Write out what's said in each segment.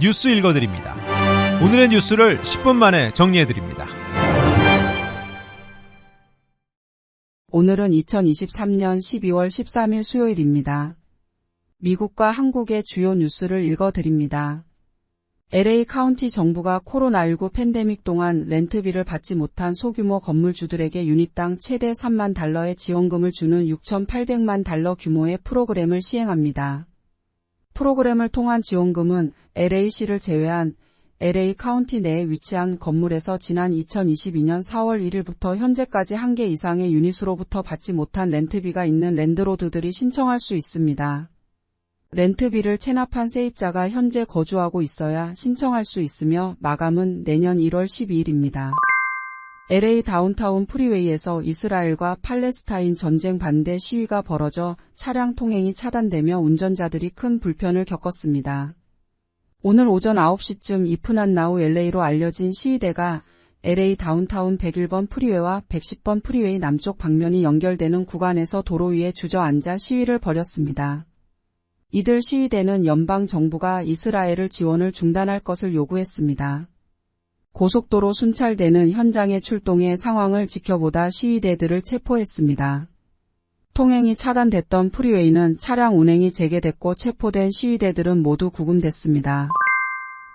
뉴스 읽어드립니다. 오늘의 뉴스를 10분 만에 정리해드립니다. 오늘은 2023년 12월 13일 수요일입니다. 미국과 한국의 주요 뉴스를 읽어드립니다. LA 카운티 정부가 코로나19 팬데믹 동안 렌트비를 받지 못한 소규모 건물주들에게 유닛당 최대 $30,000의 지원금을 주는 $6,800만 규모의 프로그램을 시행합니다. 프로그램을 통한 지원금은 LA시를 제외한 LA 카운티 내에 위치한 건물에서 지난 2022년 4월 1일부터 현재까지 1개 이상의 유닛으로부터 받지 못한 렌트비가 있는 랜드로드들이 신청할 수 있습니다. 렌트비를 체납한 세입자가 현재 거주하고 있어야 신청할 수 있으며 마감은 내년 1월 12일입니다. LA 다운타운 프리웨이에서 이스라엘과 팔레스타인 전쟁 반대 시위가 벌어져 차량 통행이 차단되며 운전자들이 큰 불편을 겪었습니다. 오늘 오전 9시쯤 이프난 나우 LA로 알려진 시위대가 LA 다운타운 101번 프리웨이와 110번 프리웨이 남쪽 방면이 연결되는 구간에서 도로 위에 주저앉아 시위를 벌였습니다. 이들 시위대는 연방 정부가 이스라엘을 지원을 중단할 것을 요구했습니다. 고속도로 순찰대는 현장에 출동해 상황을 지켜보다 시위대들을 체포했습니다. 통행이 차단됐던 프리웨이는 차량 운행이 재개됐고 체포된 시위대들은 모두 구금됐습니다.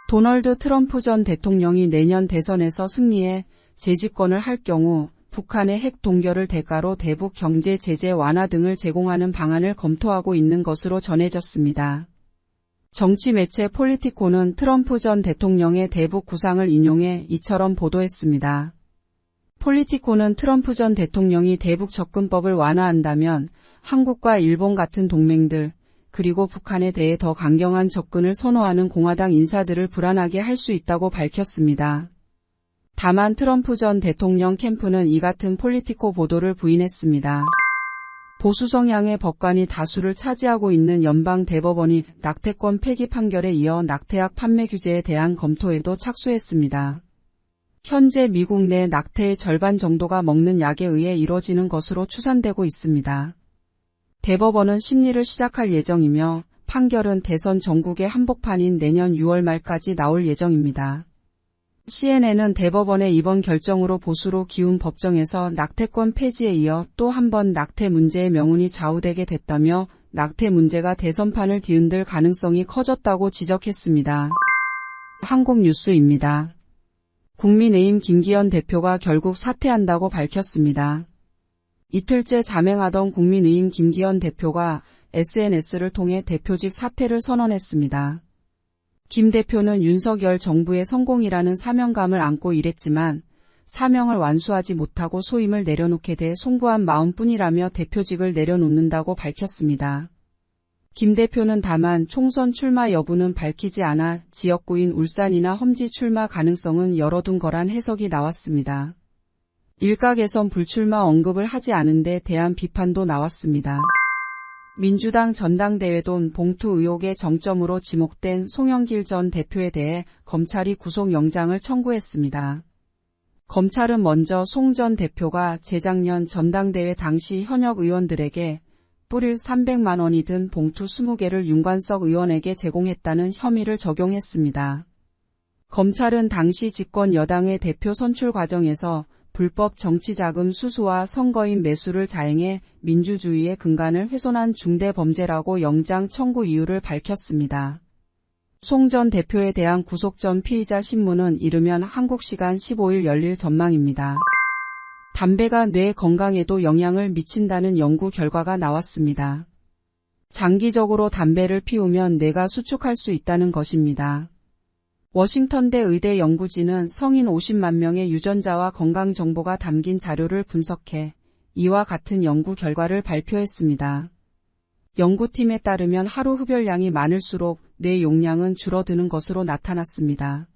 도널드 트럼프 전 대통령이 내년 대선에서 승리해 재집권을 할 경우 북한의 핵 동결을 대가로 대북 경제 제재 완화 등을 제공하는 방안을 검토하고 있는 것으로 전해졌습니다. 정치 매체 폴리티코는 트럼프 전 대통령의 대북 구상을 인용해 이처럼 보도했습니다. 폴리티코는 트럼프 전 대통령이 대북 접근법을 완화한다면 한국과 일본 같은 동맹들, 그리고 북한에 대해 더 강경한 접근을 선호하는 공화당 인사들을 불안하게 할 수 있다고 밝혔습니다. 다만 트럼프 전 대통령 캠프는 이 같은 폴리티코 보도를 부인했습니다. 보수 성향의 법관이 다수를 차지하고 있는 연방 대법원이 낙태권 폐기 판결에 이어 낙태약 판매 규제에 대한 검토에도 착수했습니다. 현재 미국 내 낙태의 절반 정도가 먹는 약에 의해 이뤄지는 것으로 추산되고 있습니다. 대법원은 심리를 시작할 예정이며 판결은 대선 전국의 한복판인 내년 6월 말까지 나올 예정입니다. CNN은 대법원의 이번 결정으로 보수로 기운 법정에서 낙태권 폐지에 이어 또 한 번 낙태 문제의 명운이 좌우되게 됐다며 낙태 문제가 대선판을 뒤흔들 가능성이 커졌다고 지적했습니다. 한국 뉴스입니다. 국민의힘 김기현 대표가 결국 사퇴한다고 밝혔습니다. 이틀째 자맹하던 국민의힘 김기현 대표가 SNS를 통해 대표직 사퇴를 선언했습니다. 김 대표는 윤석열 정부의 성공이라는 사명감을 안고 일했지만 사명을 완수하지 못하고 소임을 내려놓게 돼 송구한 마음뿐이라며 대표직을 내려놓는다고 밝혔습니다. 김 대표는 다만 총선 출마 여부는 밝히지 않아 지역구인 울산이나 험지 출마 가능성은 열어둔 거란 해석이 나왔습니다. 일각에선 불출마 언급을 하지 않은 데 대한 비판도 나왔습니다. 민주당 전당대회 돈 봉투 의혹의 정점으로 지목된 송영길 전 대표에 대해 검찰이 구속영장을 청구했습니다. 검찰은 먼저 송 전 대표가 재작년 전당대회 당시 현역 의원들에게 뿌릴 300만 원이 든 봉투 20개를 윤관석 의원에게 제공했다는 혐의를 적용했습니다. 검찰은 당시 집권 여당의 대표 선출 과정에서 불법 정치자금 수수와 선거인 매수를 자행해 민주주의의 근간을 훼손한 중대범죄라고 영장 청구 이유를 밝혔습니다. 송 전 대표에 대한 구속 전 피의자 신문은 이르면 한국 시간 15일 열릴 전망입니다. 담배가 뇌 건강에도 영향을 미친다는 연구 결과가 나왔습니다. 장기적으로 담배를 피우면 뇌가 수축할 수 있다는 것입니다. 워싱턴대 의대 연구진은 성인 50만 명의 유전자와 건강 정보가 담긴 자료를 분석해 이와 같은 연구 결과를 발표했습니다. 연구팀에 따르면 하루 흡열량이 많을수록 뇌 용량은 줄어드는 것으로 나타났습니다.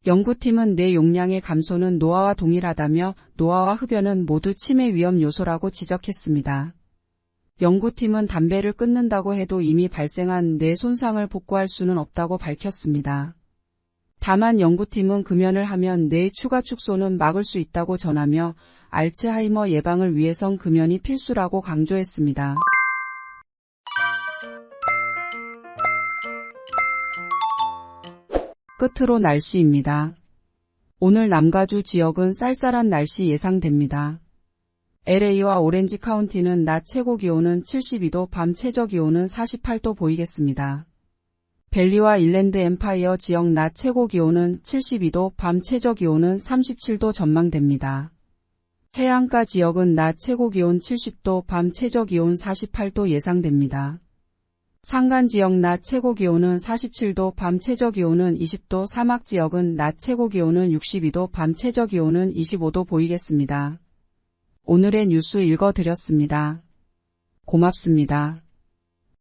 연구팀은 뇌 용량의 감소는 노화와 동일하다며 노화와 흡연은 모두 치매 위험 요소라고 지적했습니다. 연구팀은 담배를 끊는다고 해도 이미 발생한 뇌 손상을 복구할 수는 없다고 밝혔습니다. 다만 연구팀은 금연을 하면 뇌의 추가 축소는 막을 수 있다고 전하며 알츠하이머 예방을 위해선 금연이 필수라고 강조했습니다. 끝으로 날씨입니다. 오늘 남가주 지역은 쌀쌀한 날씨 예상됩니다. LA와 오렌지 카운티는 낮 최고 기온은 72도, 밤 최저 기온은 48도 보이겠습니다. 밸리와 인랜드 엠파이어 지역 낮 최고 기온은 72도, 밤 최저 기온은 37도 전망됩니다. 해안가 지역은 낮 최고 기온 70도, 밤 최저 기온 48도 예상됩니다. 산간 지역 낮 최고 기온은 47도, 밤 최저 기온은 20도, 사막 지역은 낮 최고 기온은 62도, 밤 최저 기온은 25도 보이겠습니다. 오늘의 뉴스 읽어드렸습니다. 고맙습니다.